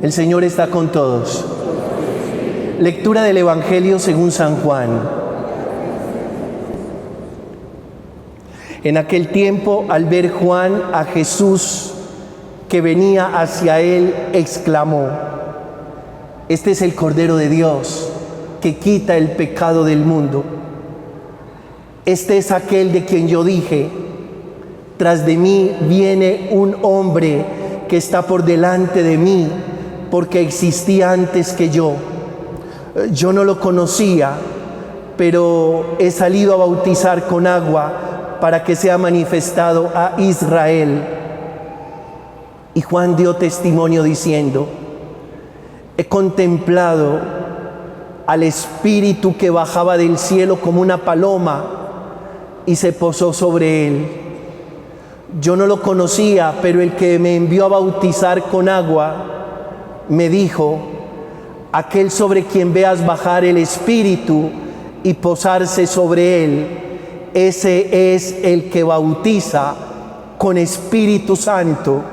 El Señor está con todos. Lectura del Evangelio según San Juan. En aquel tiempo, al ver Juan a Jesús que venía hacia él, exclamó: Este es el Cordero de Dios que quita el pecado del mundo. Este es aquel de quien yo dije: tras de mí viene un hombre que está por delante de mí, porque existía antes que yo. Yo no lo conocía, pero he salido a bautizar con agua para que sea manifestado a Israel. Y Juan dio testimonio diciendo: he contemplado al Espíritu que bajaba del cielo como una paloma y se posó sobre él. Yo no lo conocía, pero el que me envió a bautizar con agua me dijo: aquel sobre quien veas bajar el Espíritu y posarse sobre él, ese es el que bautiza con Espíritu Santo.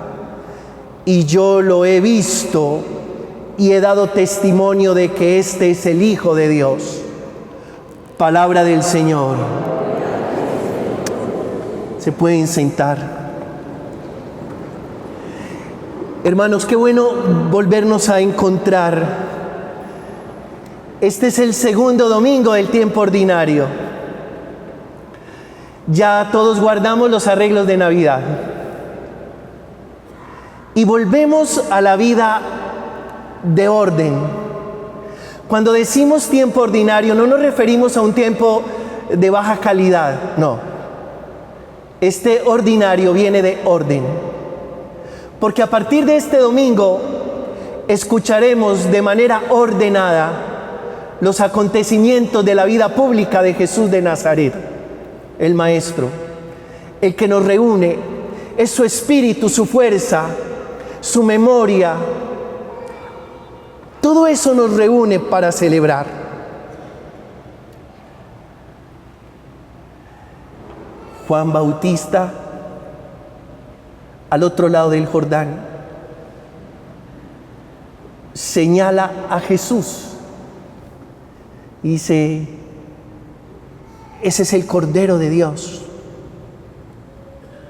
Y yo lo he visto y he dado testimonio de que este es el Hijo de Dios. Palabra del Señor. Se pueden sentar. Hermanos, qué bueno volvernos a encontrar. Este es el segundo domingo del tiempo ordinario. Ya todos guardamos los arreglos de Navidad. Y volvemos a la vida de orden. Cuando decimos tiempo ordinario, no nos referimos a un tiempo de baja calidad, no. Este ordinario viene de orden. Porque a partir de este domingo escucharemos de manera ordenada los acontecimientos de la vida pública de Jesús de Nazaret, el Maestro. El que nos reúne es su espíritu, su fuerza, su memoria. Todo eso nos reúne para celebrar. Juan Bautista, al otro lado del Jordán, señala a Jesús. Dice: ese es el Cordero de Dios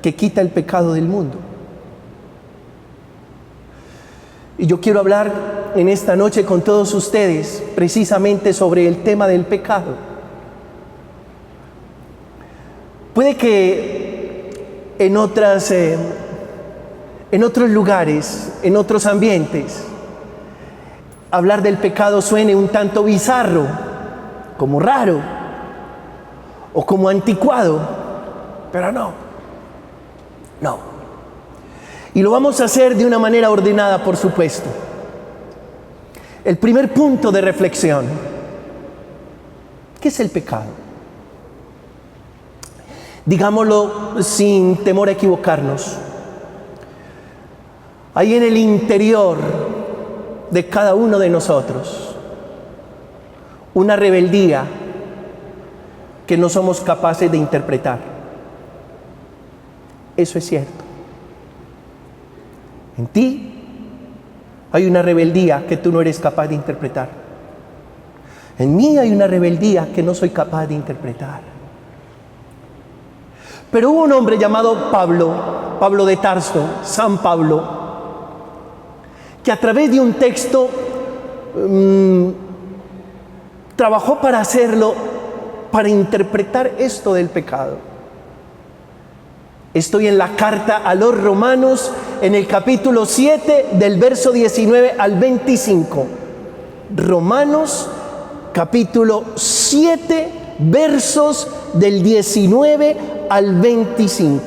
que quita el pecado del mundo. Y yo quiero hablar en esta noche con todos ustedes precisamente sobre el tema del pecado. Puede que en otros lugares, en otros ambientes, hablar del pecado suene un tanto bizarro, como raro o como anticuado, pero no. Y lo vamos a hacer de una manera ordenada, por supuesto. El primer punto de reflexión: ¿qué es el pecado? Digámoslo sin temor a equivocarnos. Hay en el interior de cada uno de nosotros una rebeldía que no somos capaces de interpretar. Eso es cierto. En ti hay una rebeldía que tú no eres capaz de interpretar. En mí hay una rebeldía que no soy capaz de interpretar. Pero hubo un hombre llamado Pablo de Tarso, San Pablo, que a través de un texto trabajó para hacerlo, para interpretar esto del pecado. Estoy en la carta a los Romanos, en el capítulo 7, del verso 19 al 25. Romanos, capítulo 7, versos del 19 al 25.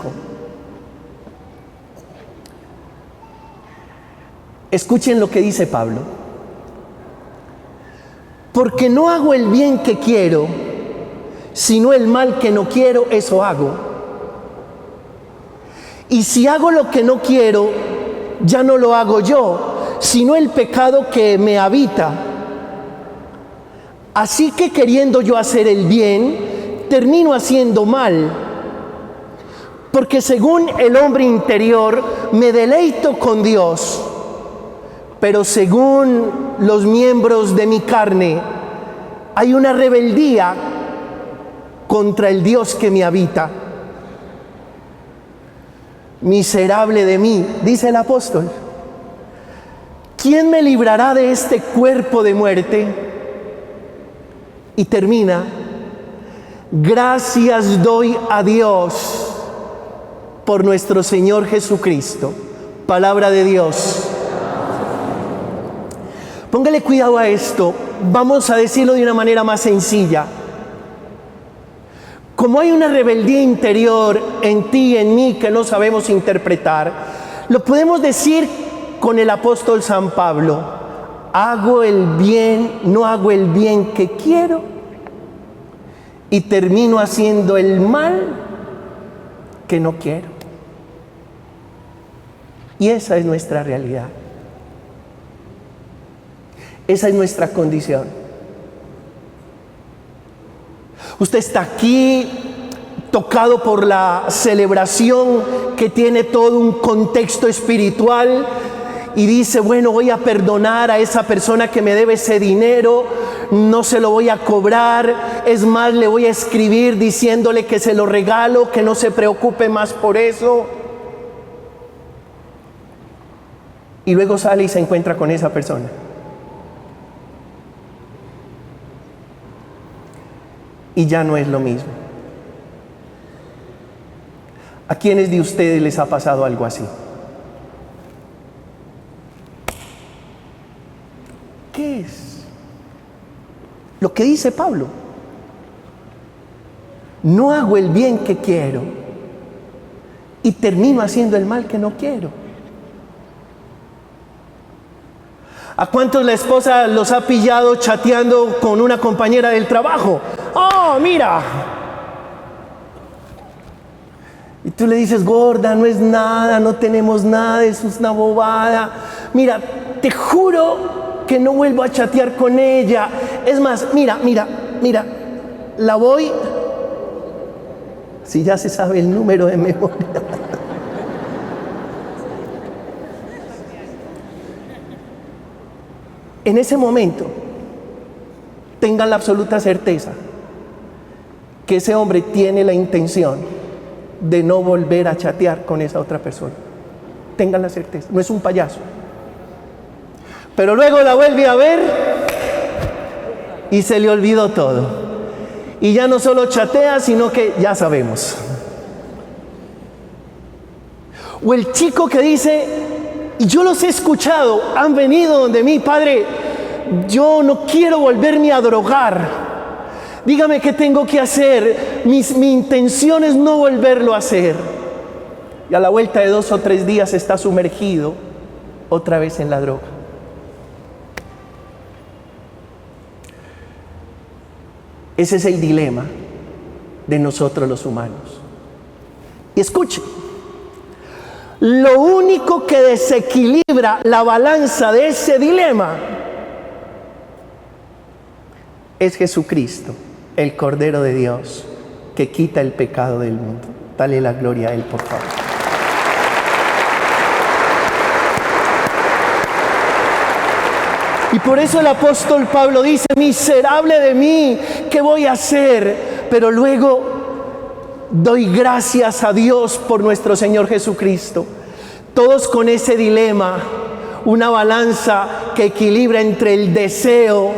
Escuchen lo que dice Pablo. Porque no hago el bien que quiero, sino el mal que no quiero, eso hago. Y si hago lo que no quiero, ya no lo hago yo, sino el pecado que me habita. Así que queriendo yo hacer el bien, termino haciendo mal. Porque según el hombre interior, me deleito con Dios. pero según los miembros de mi carne, hay una rebeldía contra el Dios que me habita. Miserable de mí, dice el apóstol. ¿Quién me librará de este cuerpo de muerte? Y termina: gracias doy a Dios por nuestro Señor Jesucristo. Palabra de Dios. Póngale cuidado a esto. Vamos a decirlo de una manera más sencilla. Como hay una rebeldía interior en ti y en mí que no sabemos interpretar, lo podemos decir con el apóstol San Pablo: hago el bien, no hago el bien que quiero, y termino haciendo el mal que no quiero. Y esa es nuestra realidad. Esa es nuestra condición. Usted está aquí tocado por la celebración que tiene todo un contexto espiritual y dice: bueno, voy a perdonar a esa persona que me debe ese dinero, no se lo voy a cobrar, es más, le voy a escribir diciéndole que se lo regalo, que no se preocupe más por eso. Y luego sale y se encuentra con esa persona. Y ya no es lo mismo. ¿A quiénes de ustedes les ha pasado algo así? ¿Qué es? Lo que dice Pablo: no hago el bien que quiero y termino haciendo el mal que no quiero. ¿A cuántos la esposa los ha pillado chateando con una compañera del trabajo? ¡Oh, mira! Y tú le dices: gorda, no es nada, no tenemos nada, eso es una bobada. Mira, te juro que no vuelvo a chatear con ella. Es más, mira, la voy... Si ya se sabe el número de memoria. En ese momento, tengan la absoluta certeza que ese hombre tiene la intención de no volver a chatear con esa otra persona. Tengan la certeza, no es un payaso. Pero luego la vuelve a ver y se le olvidó todo. Y ya no solo chatea, sino que ya sabemos. O el chico que dice: y yo los he escuchado, han venido donde mí: padre, yo no quiero volverme a drogar, dígame qué tengo que hacer, mi intención es no volverlo a hacer. Y a la vuelta de 2 o 3 días está sumergido otra vez en la droga. Ese es el dilema de nosotros los humanos. Y escuche, lo único que desequilibra la balanza de ese dilema es Jesucristo, el Cordero de Dios, que quita el pecado del mundo. Dale la gloria a Él, por favor. Y por eso el apóstol Pablo dice: miserable de mí, ¿qué voy a hacer? Pero luego doy gracias a Dios por nuestro Señor Jesucristo. Todos con ese dilema, una balanza que equilibra entre el deseo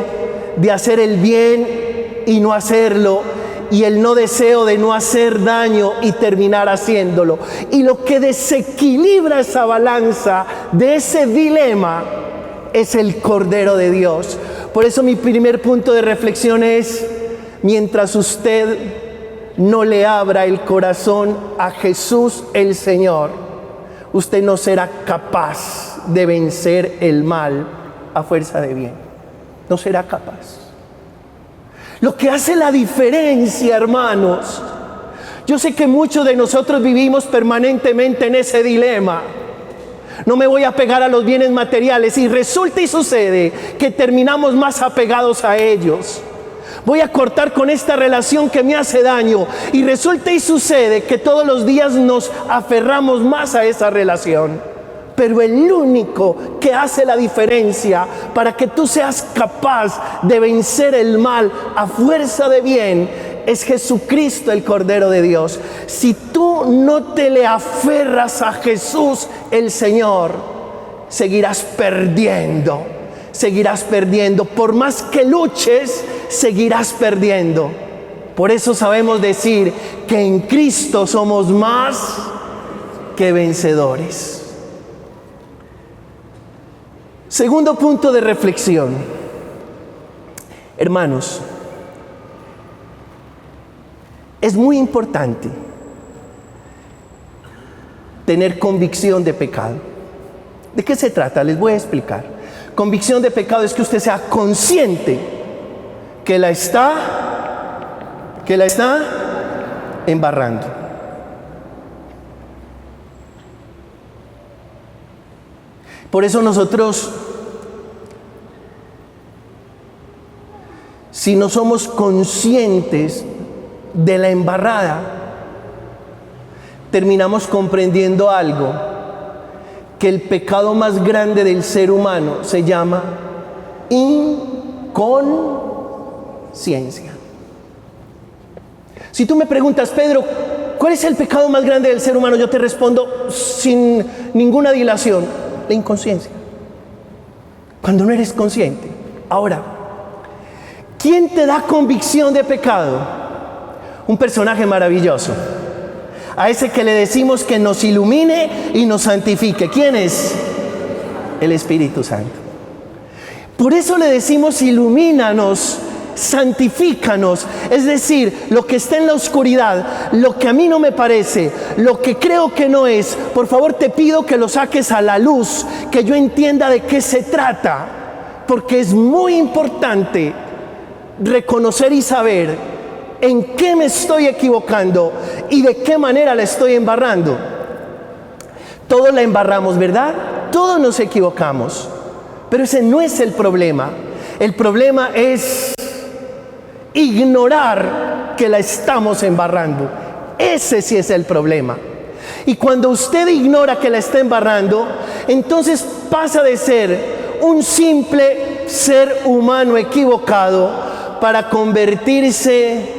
de hacer el bien y no hacerlo, y el no deseo de no hacer daño y terminar haciéndolo. Y lo que desequilibra esa balanza de ese dilema es el Cordero de Dios. Por eso mi primer punto de reflexión es: mientras usted no le abra el corazón a Jesús el Señor, usted no será capaz de vencer el mal a fuerza de bien. No será capaz. Lo que hace la diferencia, hermanos, yo sé que muchos de nosotros vivimos permanentemente en ese dilema. No me voy a apegar a los bienes materiales, y resulta y sucede que terminamos más apegados a ellos. Voy a cortar con esta relación que me hace daño, y resulta y sucede que todos los días nos aferramos más a esa relación. Pero el único que hace la diferencia para que tú seas capaz de vencer el mal a fuerza de bien es Jesucristo, el Cordero de Dios. Si tú no te le aferras a Jesús, el Señor, seguirás perdiendo. Seguirás perdiendo. Por más que luches, seguirás perdiendo. Por eso sabemos decir que en Cristo somos más que vencedores. Segundo punto de reflexión. Hermanos, es muy importante tener convicción de pecado. ¿De qué se trata? Les voy a explicar. Convicción de pecado es que usted sea consciente que la está embarrando. Por eso nosotros, si no somos conscientes de la embarrada, terminamos comprendiendo algo, que el pecado más grande del ser humano se llama inconsciencia. Si tú me preguntas, Pedro, ¿cuál es el pecado más grande del ser humano? Yo te respondo sin ninguna dilación: la inconsciencia. Cuando no eres consciente. Ahora, ¿quién te da convicción de pecado? Un personaje maravilloso, a ese que le decimos que nos ilumine y nos santifique. ¿Quién es? El Espíritu Santo. Por eso le decimos: ilumínanos, santifícanos. Es decir, lo que está en la oscuridad, lo que a mí no me parece, lo que creo que no es, por favor te pido que lo saques a la luz, que yo entienda de qué se trata, porque es muy importante reconocer y saber en qué me estoy equivocando y de qué manera la estoy embarrando. Todos la embarramos, ¿verdad? Todos nos equivocamos, pero ese no es el problema. El problema es ignorar que la estamos embarrando. Ese sí es el problema. Y cuando usted ignora que la está embarrando, entonces pasa de ser un simple ser humano equivocado para convertirse.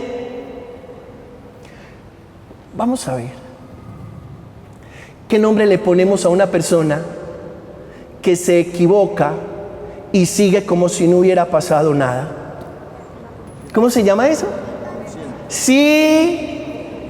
Vamos a ver, ¿qué nombre le ponemos a una persona que se equivoca y sigue como si no hubiera pasado nada? ¿Cómo se llama eso? Cínico.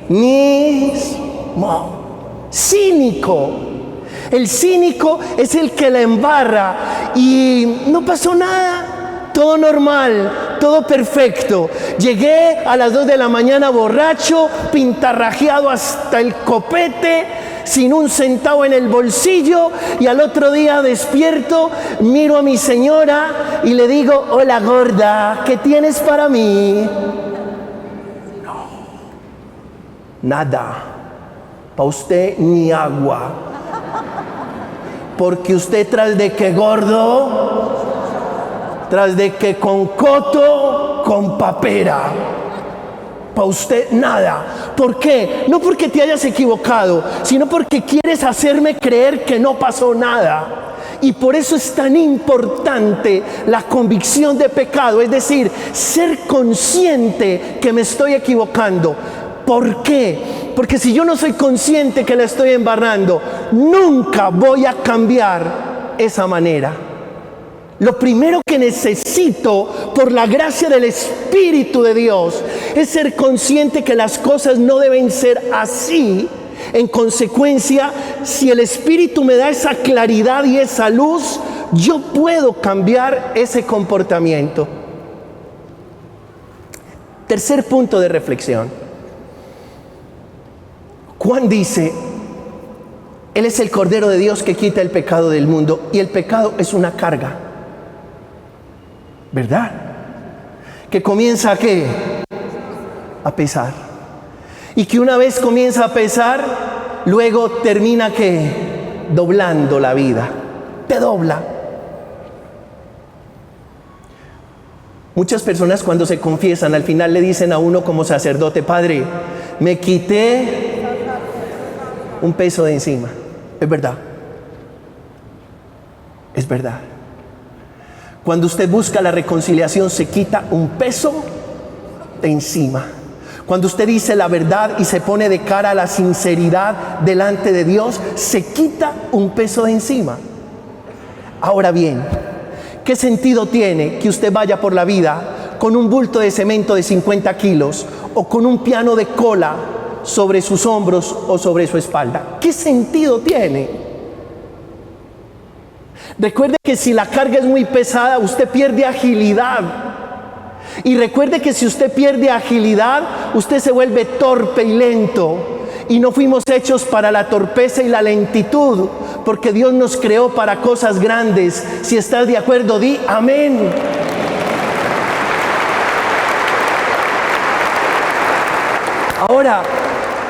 El cínico es el que la embarra y no pasó nada. Todo normal, todo perfecto. Llegué a las 2 de la mañana borracho, pintarrajeado hasta el copete, sin un centavo en el bolsillo, y al otro día despierto, miro a mi señora y le digo: hola gorda, ¿qué tienes para mí? No, nada. Para usted ni agua. Porque usted, tras de que gordo, tras de que con coto, con papera. Para usted nada. ¿Por qué? No porque te hayas equivocado, sino porque quieres hacerme creer que no pasó nada. Y por eso es tan importante la convicción de pecado, es decir, ser consciente que me estoy equivocando. ¿Por qué? Porque si yo no soy consciente que la estoy embarrando, nunca voy a cambiar esa manera. Lo primero que necesito, por la gracia del Espíritu de Dios, es ser consciente que las cosas no deben ser así. En consecuencia, si el Espíritu me da esa claridad y esa luz, yo puedo cambiar ese comportamiento. Tercer punto de reflexión. Juan dice: Él es el Cordero de Dios que quita el pecado del mundo, y el pecado es una carga. ¿Verdad? Que comienza ¿a qué? A pesar. Y que una vez comienza a pesar, luego termina ¿qué? Doblando la vida. Te dobla. Muchas personas cuando se confiesan al final le dicen a uno como sacerdote: Padre, me quité un peso de encima. Es verdad. Es verdad. Cuando usted busca la reconciliación, se quita un peso de encima. Cuando usted dice la verdad y se pone de cara a la sinceridad delante de Dios, se quita un peso de encima. Ahora bien, ¿qué sentido tiene que usted vaya por la vida con un bulto de cemento de 50 kilos o con un piano de cola sobre sus hombros o sobre su espalda? ¿Qué sentido tiene? Recuerde que si la carga es muy pesada, usted pierde agilidad. Y recuerde que si usted pierde agilidad, usted se vuelve torpe y lento. Y no fuimos hechos para la torpeza y la lentitud, porque Dios nos creó para cosas grandes. Si estás de acuerdo, di amén. Ahora,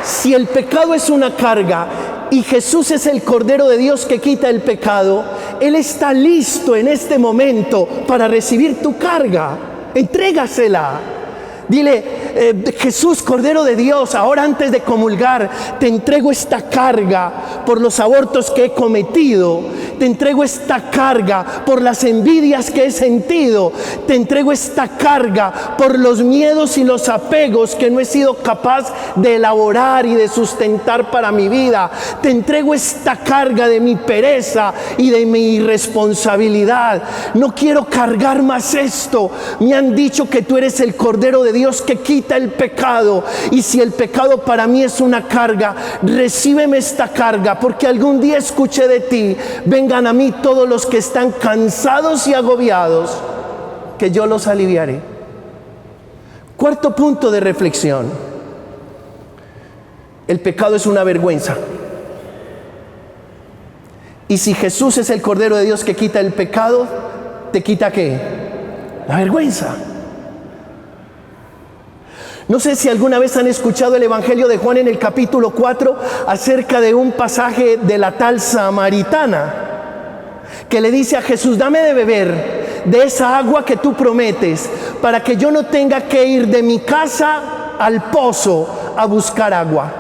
si el pecado es una carga y Jesús es el Cordero de Dios que quita el pecado, Él está listo en este momento para recibir tu carga. Entrégasela. Dile, Jesús, Cordero de Dios, ahora antes de comulgar, te entrego esta carga por los abortos que he cometido. Te entrego esta carga por las envidias que he sentido. Te entrego esta carga por los miedos y los apegos que no he sido capaz de elaborar y de sustentar para mi vida. Te entrego esta carga de mi pereza y de mi irresponsabilidad. No quiero cargar más esto. Me han dicho que tú eres el Cordero de Dios que quita el pecado, y si el pecado para mí es una carga, recíbeme esta carga, porque algún día escuché de ti: vengan a mí todos los que están cansados y agobiados, que yo los aliviaré. Cuarto punto de reflexión: el pecado es una vergüenza. Y si Jesús es el Cordero de Dios que quita el pecado, ¿te quita qué? La vergüenza. No sé si alguna vez han escuchado el Evangelio de Juan en el capítulo 4 acerca de un pasaje de la tal samaritana que le dice a Jesús: dame de beber de esa agua que tú prometes, para que yo no tenga que ir de mi casa al pozo a buscar agua.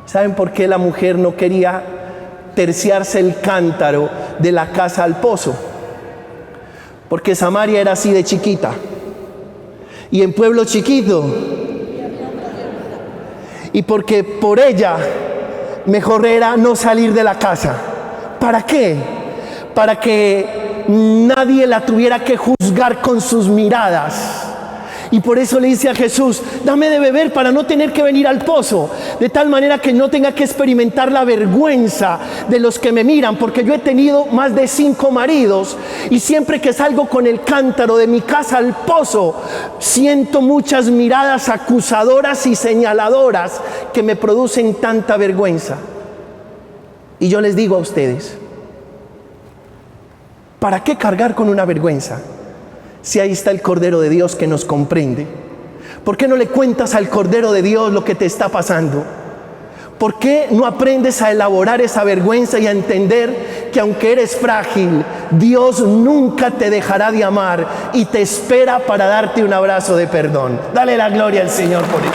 ¿Saben por qué la mujer no quería terciarse el cántaro de la casa al pozo? Porque Samaria era así de chiquita. Y en pueblo chiquito, y porque por ella mejor era no salir de la casa. ¿Para qué? Para que nadie la tuviera que juzgar con sus miradas. Y por eso le dice a Jesús: dame de beber para no tener que venir al pozo, de tal manera que no tenga que experimentar la vergüenza de los que me miran, porque yo he tenido más de 5 maridos, y siempre que salgo con el cántaro de mi casa al pozo, siento muchas miradas acusadoras y señaladoras que me producen tanta vergüenza. Y yo les digo a ustedes: ¿para qué cargar con una vergüenza? Si ahí está el Cordero de Dios que nos comprende. ¿Por qué no le cuentas al Cordero de Dios lo que te está pasando? ¿Por qué no aprendes a elaborar esa vergüenza y a entender que aunque eres frágil, Dios nunca te dejará de amar y te espera para darte un abrazo de perdón? Dale la gloria al Señor por eso.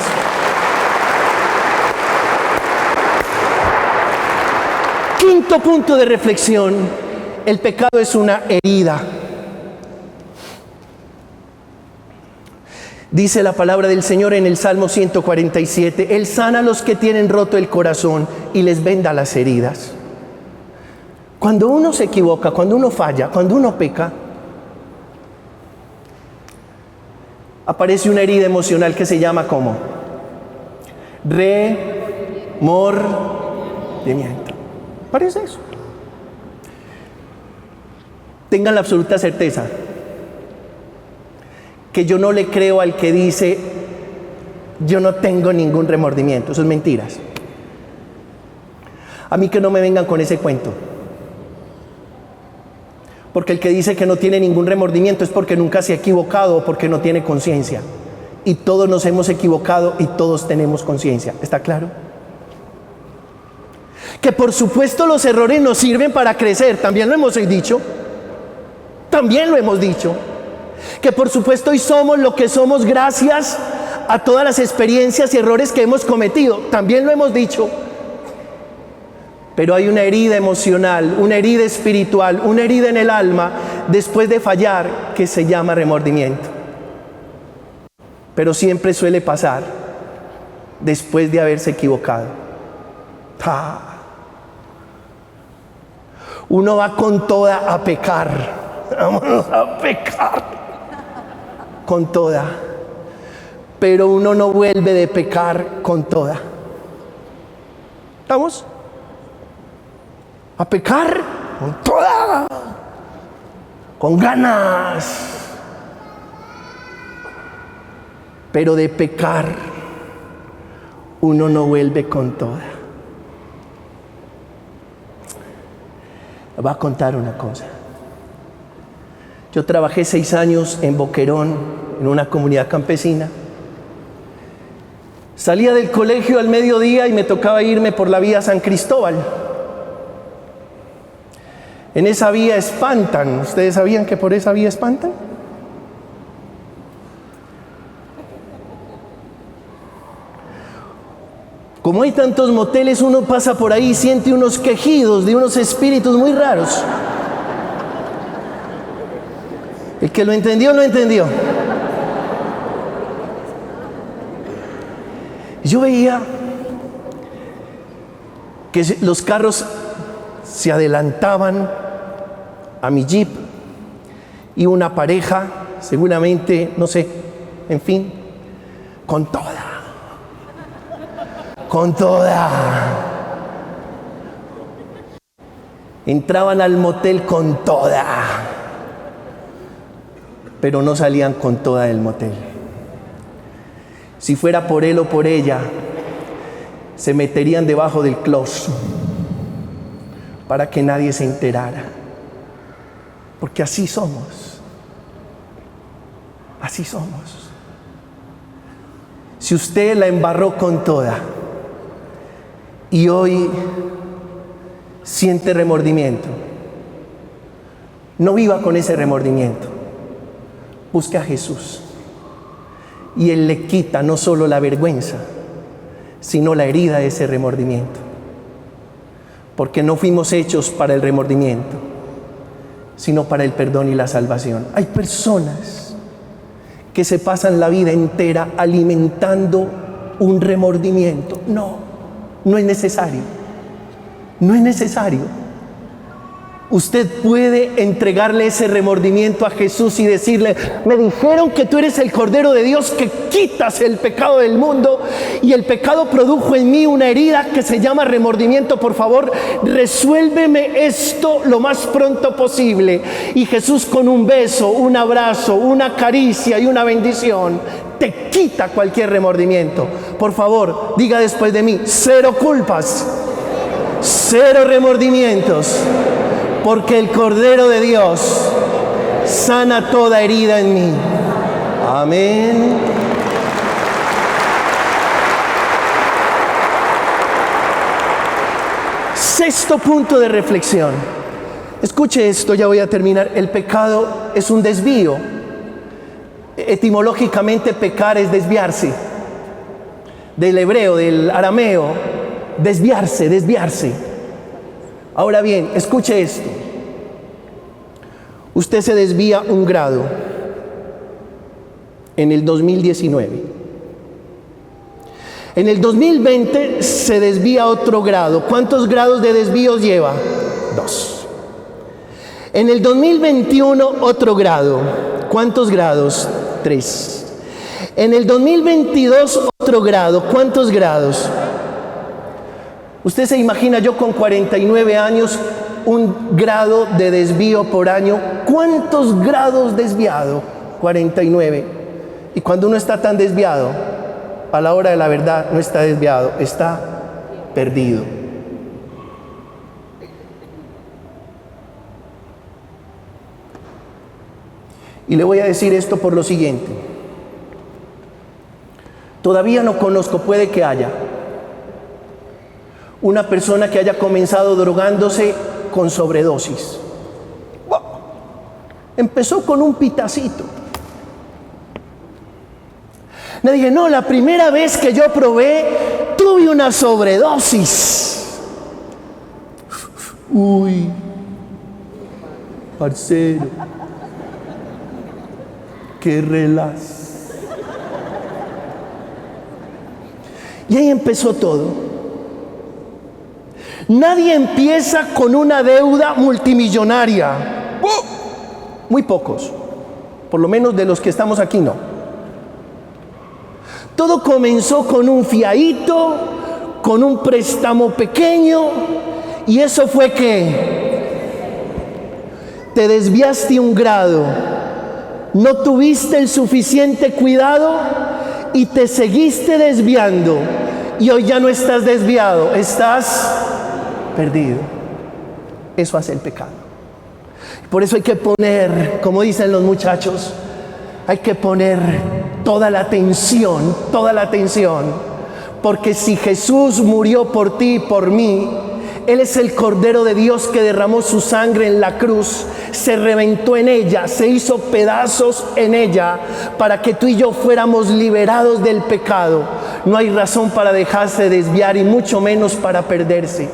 Quinto punto de reflexión: el pecado es una herida. Dice la palabra del Señor en el Salmo 147, Él sana a los que tienen roto el corazón y les venda las heridas. Cuando uno se equivoca, cuando uno falla, cuando uno peca, aparece una herida emocional que se llama ¿cómo? Remordimiento. Parece eso. Tengan la absoluta certeza que yo no le creo al que dice: yo no tengo ningún remordimiento. Eso es mentiras. A mí que no me vengan con ese cuento. Porque el que dice que no tiene ningún remordimiento es porque nunca se ha equivocado o porque no tiene conciencia. Y todos nos hemos equivocado y todos tenemos conciencia. ¿Está claro? Que por supuesto los errores nos sirven para crecer. También lo hemos dicho. También lo hemos dicho. Que por supuesto hoy somos lo que somos gracias a todas las experiencias y errores que hemos cometido. También lo hemos dicho. Pero hay una herida emocional, una herida espiritual, una herida en el alma después de fallar que se llama remordimiento. Pero siempre suele pasar después de haberse equivocado. Uno va con toda a pecar. Vámonos a pecar. Con toda. Pero uno no vuelve de pecar con toda. ¿Estamos? A pecar con toda. Con ganas. Pero de pecar uno no vuelve con toda. Va a contar una cosa. Yo trabajé 6 años en Boquerón, en una comunidad campesina. Salía del colegio al mediodía y me tocaba irme por la vía San Cristóbal. En esa vía espantan. ¿Ustedes sabían que por esa vía espantan? Como hay tantos moteles, uno pasa por ahí y siente unos quejidos de unos espíritus muy raros. El que lo entendió, lo entendió. Yo veía que los carros se adelantaban a mi jeep y una pareja, seguramente, no sé, en fin, con toda. Entraban al motel con toda, pero no salían con toda del motel. Si fuera por él o por ella, se meterían debajo del closet para que nadie se enterara. Porque así somos. Así somos. Si usted la embarró con toda y hoy siente remordimiento, no viva con ese remordimiento. Busque a Jesús y Él le quita no solo la vergüenza, sino la herida de ese remordimiento. Porque no fuimos hechos para el remordimiento, sino para el perdón y la salvación. Hay personas que se pasan la vida entera alimentando un remordimiento. No es necesario. No es necesario. Usted puede entregarle ese remordimiento a Jesús y decirle: me dijeron que tú eres el Cordero de Dios que quitas el pecado del mundo y el pecado produjo en mí una herida que se llama remordimiento. Por favor, resuélveme esto lo más pronto posible. Y Jesús, con un beso, un abrazo, una caricia y una bendición, te quita cualquier remordimiento. Por favor, diga después de mí: 0 culpas, 0 remordimientos. Porque el Cordero de Dios sana toda herida en mí. Amén. Sexto punto de reflexión. Escuche esto, ya voy a terminar. El pecado es un desvío. Etimológicamente, pecar es desviarse. Del hebreo, del arameo, desviarse. Ahora bien, escuche esto. Usted se desvía 1 grado en el 2019. En el 2020 se desvía otro grado. ¿Cuántos grados de desvíos lleva? 2. En el 2021 otro grado. ¿Cuántos grados? 3. En el 2022 otro grado. ¿Cuántos grados? Usted se imagina, yo con 49 años, 1 grado de desvío por año. ¿Cuántos grados desviado? 49. Y cuando uno está tan desviado, a la hora de la verdad no está desviado, está perdido. Y le voy a decir esto por lo siguiente. Todavía no conozco, puede que haya una persona que haya comenzado drogándose con sobredosis. Empezó con un pitacito. Le dije: no, la primera vez que yo probé tuve una sobredosis. Uy, parcero, qué relax. Y ahí empezó todo. Nadie empieza con una deuda multimillonaria. Muy pocos, por lo menos de los que estamos aquí no. Todo comenzó con un fiadito, con un préstamo pequeño, y eso fue que te desviaste un grado, no tuviste el suficiente cuidado y te seguiste desviando, y hoy ya no estás desviado, estás perdido. Eso hace el pecado. Por eso hay que poner, como dicen los muchachos, hay que poner toda la atención, porque si Jesús murió por ti y por mí, Él es el Cordero de Dios que derramó su sangre en la cruz, se reventó en ella, se hizo pedazos en ella, para que tú y yo fuéramos liberados del pecado. No hay razón para dejarse desviar y mucho menos para perderse.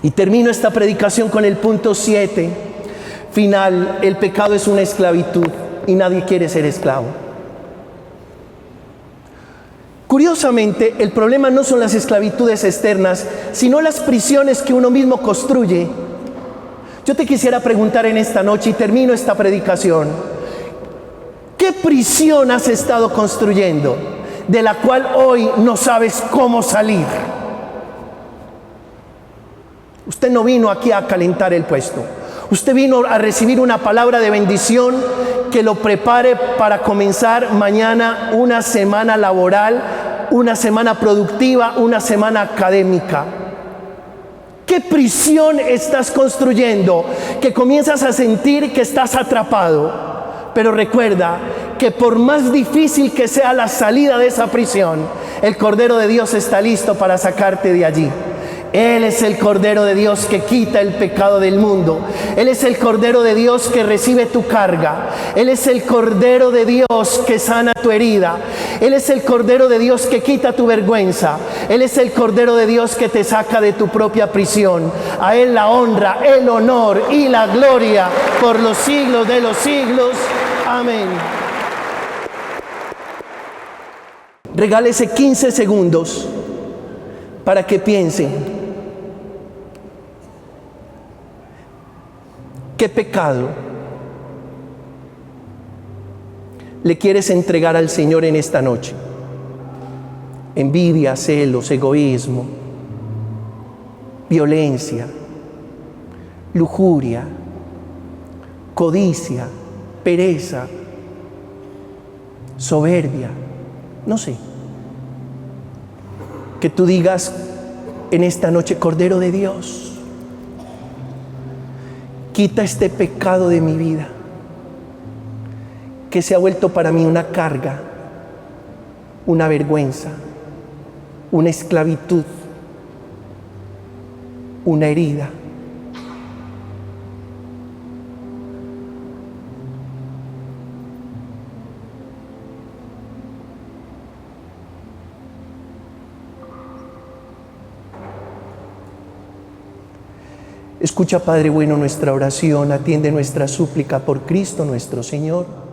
Y termino esta predicación con el punto 7 final. El pecado es una esclavitud y nadie quiere ser esclavo. Curiosamente, el problema no son las esclavitudes externas, sino las prisiones que uno mismo construye. Yo te quisiera preguntar en esta noche, y termino esta predicación: ¿qué prisión has estado construyendo de la cual hoy no sabes cómo salir? Usted no vino aquí a calentar el puesto. Usted vino a recibir una palabra de bendición que lo prepare para comenzar mañana una semana laboral, una semana productiva, una semana académica. ¿Qué prisión estás construyendo que comienzas a sentir que estás atrapado? Pero recuerda que por más difícil que sea la salida de esa prisión, el Cordero de Dios está listo para sacarte de allí. Él es el Cordero de Dios que quita el pecado del mundo. Él es el Cordero de Dios que recibe tu carga. Él es el Cordero de Dios que sana tu herida. Él es el Cordero de Dios que quita tu vergüenza. Él es el Cordero de Dios que te saca de tu propia prisión. A Él la honra, el honor y la gloria por los siglos de los siglos. Amén. Regálese 15 segundos para que piense. ¿Qué pecado le quieres entregar al Señor en esta noche? Envidia, celos, egoísmo, violencia, lujuria, codicia, pereza, soberbia, no sé. Que tú digas en esta noche: Cordero de Dios, quita este pecado de mi vida, que se ha vuelto para mí una carga, una vergüenza, una esclavitud, una herida. Escucha, Padre bueno, nuestra oración, atiende nuestra súplica por Cristo nuestro Señor.